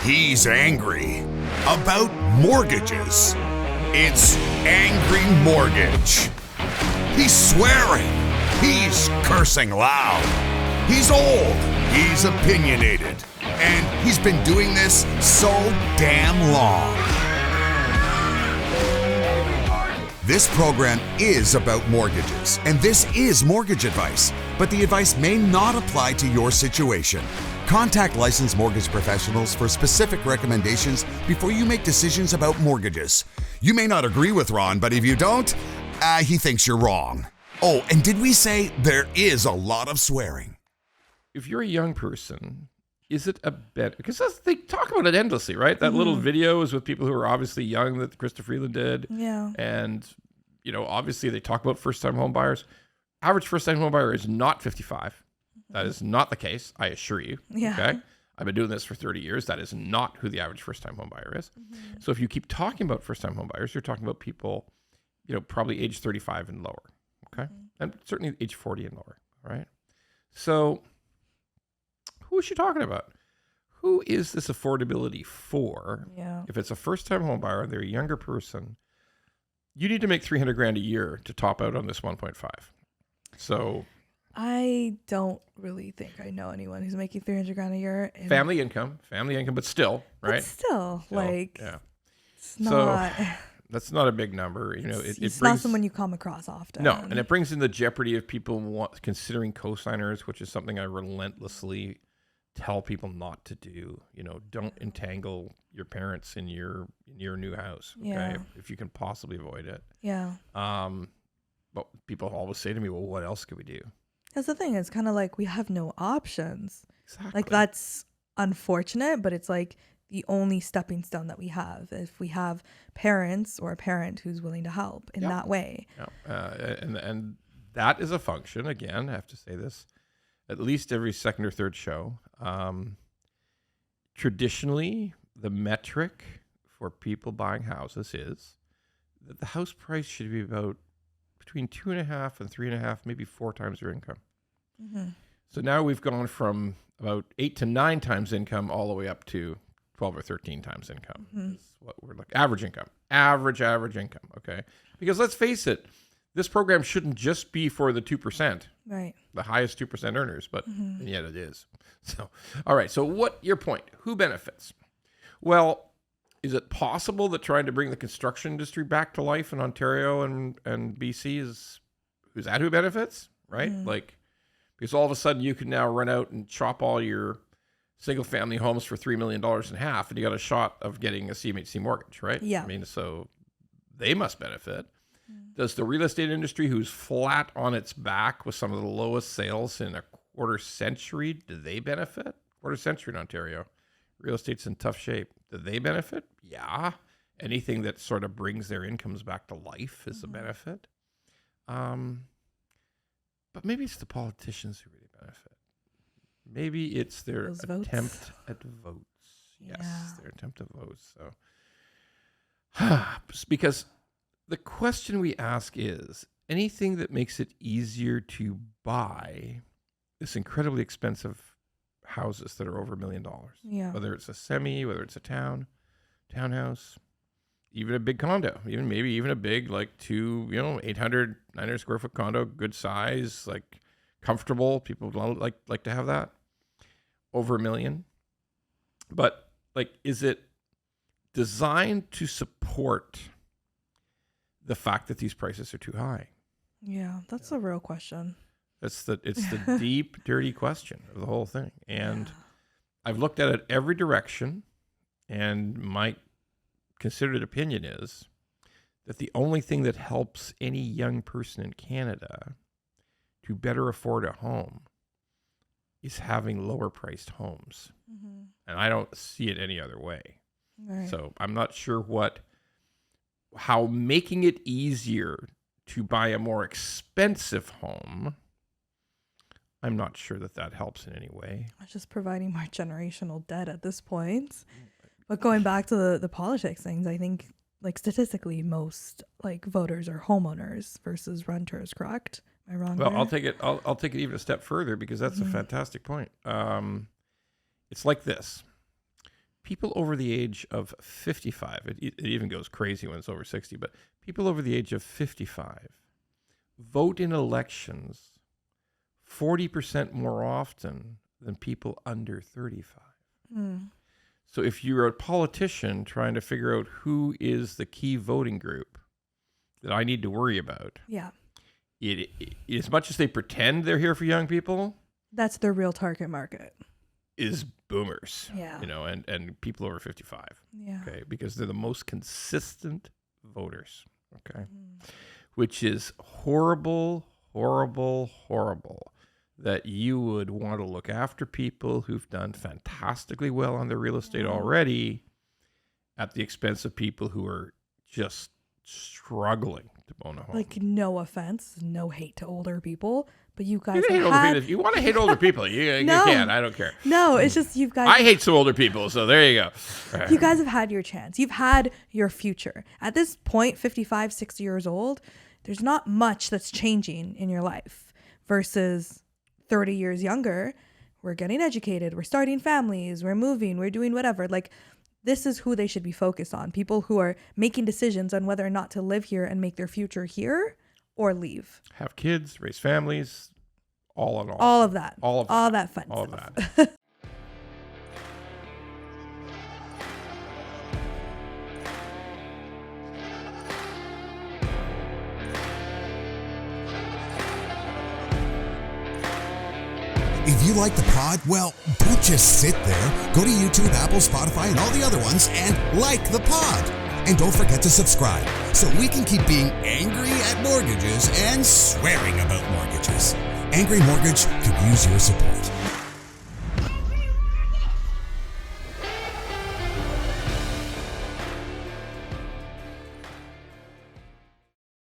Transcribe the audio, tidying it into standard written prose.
He's angry about mortgages. It's Angry Mortgage. He's swearing. He's cursing loud. He's old. He's opinionated. And he's been doing this so damn long. This program is about mortgages, and this is mortgage advice, but the advice may not apply to your situation. Contact licensed mortgage professionals for specific recommendations before you make decisions about mortgages. You may not agree with Ron, but if you don't, he thinks you're wrong. Oh, and did we say there is a lot of swearing? If you're a young person, is it a bet? Because they talk about it endlessly, right? That little video is with people who are obviously young that Krista Freeland did. Yeah. And, obviously they talk about first-time home buyers. Average first-time home buyer is not 55. That is not the case, I assure you. Yeah. Okay? I've been doing this for 30 years. That is not who the average first-time home buyer is. So if you keep talking about first-time home buyers, you're talking about people, probably age 35 and lower. Okay? And certainly age 40 and lower, right? So who is she talking about? Who is this affordability for? Yeah. If it's a first-time home buyer, they're a younger person, you need to make $300,000 a year to top out on this 1.5. So I don't really think I know anyone who's making $300,000 a year. family income, but still, right? But still, yeah. it's not. So that's not a big number. It it's brings, not someone you come across often. No, and it brings in the jeopardy of people considering cosigners, which is something I relentlessly tell people not to do. Don't entangle your parents in your new house. Okay, Yeah. if you can possibly avoid it. Yeah. But people always say to me, "Well, what else could we do?" That's the thing. It's kind of like we have no options. Exactly. Like that's unfortunate, but it's like the only stepping stone that we have. If we have parents or a parent who's willing to help in that way. Yeah. And that is a function. Again, I have to say this, at least every second or third show. Traditionally, the metric for people buying houses is that the house price should be about between 2.5 and 3.5, maybe 4 times your income. So now we've gone from about 8 to 9 times income all the way up to 12 or 13 times income. Is what we're looking. Average income, average income. Okay, because let's face it, this program shouldn't just be for the 2%, Right. the highest 2% earners, but and yet it is. So, all right. So what your point? Who benefits? Well, is it possible that trying to bring the construction industry back to life in Ontario and BC is that who benefits? Right? Like, because all of a sudden you can now run out and chop all your single family homes for $3 million in half, and you got a shot of getting a CMHC mortgage, right? Yeah. I mean, so they must benefit. Does the real estate industry, who's flat on its back with some of the lowest sales in a quarter century, do they benefit? Quarter century in Ontario. Real estate's in tough shape. Do they benefit? Yeah. Anything that sort of brings their incomes back to life is a benefit. But maybe it's the politicians who really benefit. Maybe it's their attempt at votes. Yes, their attempt at votes. So, because the question we ask is, anything that makes it easier to buy this incredibly expensive houses that are over $1 million. Yeah. Whether it's a semi, whether it's a townhouse, even a big condo, maybe even a big, like 800, 900 square foot condo, good size, like comfortable. People like to have that over $1 million. But like, is it designed to support the fact that these prices are too high? Yeah, that's a real question. It's the deep, dirty question of the whole thing. And I've looked at it every direction, and my considered opinion is that the only thing that helps any young person in Canada to better afford a home is having lower priced homes. And I don't see it any other way. Right. So I'm not sure how making it easier to buy a more expensive home, I'm not sure that helps in any way. It's just providing more generational debt at this point. But going back to the politics things, I think like statistically most like voters are homeowners versus renters, correct? Am I wrong? Well, there? I'll take it even a step further, because that's a fantastic point. It's like this. people over the age of 55, it even goes crazy when it's over 60, but people over the age of 55 vote in elections 40% more often than people under 35. So if you're a politician trying to figure out who is the key voting group that I need to worry about, it as much as they pretend they're here for young people, that's their real target market. Is boomers, Yeah. and people over 55. Yeah. Okay, because they're the most consistent voters. Okay, which is horrible, horrible, horrible. That you would want to look after people who've done fantastically well on their real estate already, at the expense of people who are just struggling to own a home. Like, no offense, no hate to older people, but you guys You can hate older people. If you want to hate older people, you can. I don't care. No, it's just you guys. I hate some older people, so there you go. You guys have had your chance. You've had your future. At this point, 55, 60 years old, there's not much that's changing in your life versus 30 years younger. We're getting educated. We're starting families. We're moving. We're doing whatever. Like, this is who they should be focused on. People who are making decisions on whether or not to live here and make their future here or leave. Have kids, raise families, all in all. All of that. All of all that. that fun All stuff. of that. If you like the pod, well, don't just sit there. Go to YouTube, Apple, Spotify, and all the other ones and like the pod. And don't forget to subscribe so we can keep being angry at mortgages and swearing about mortgages. Angry Mortgage could use your support.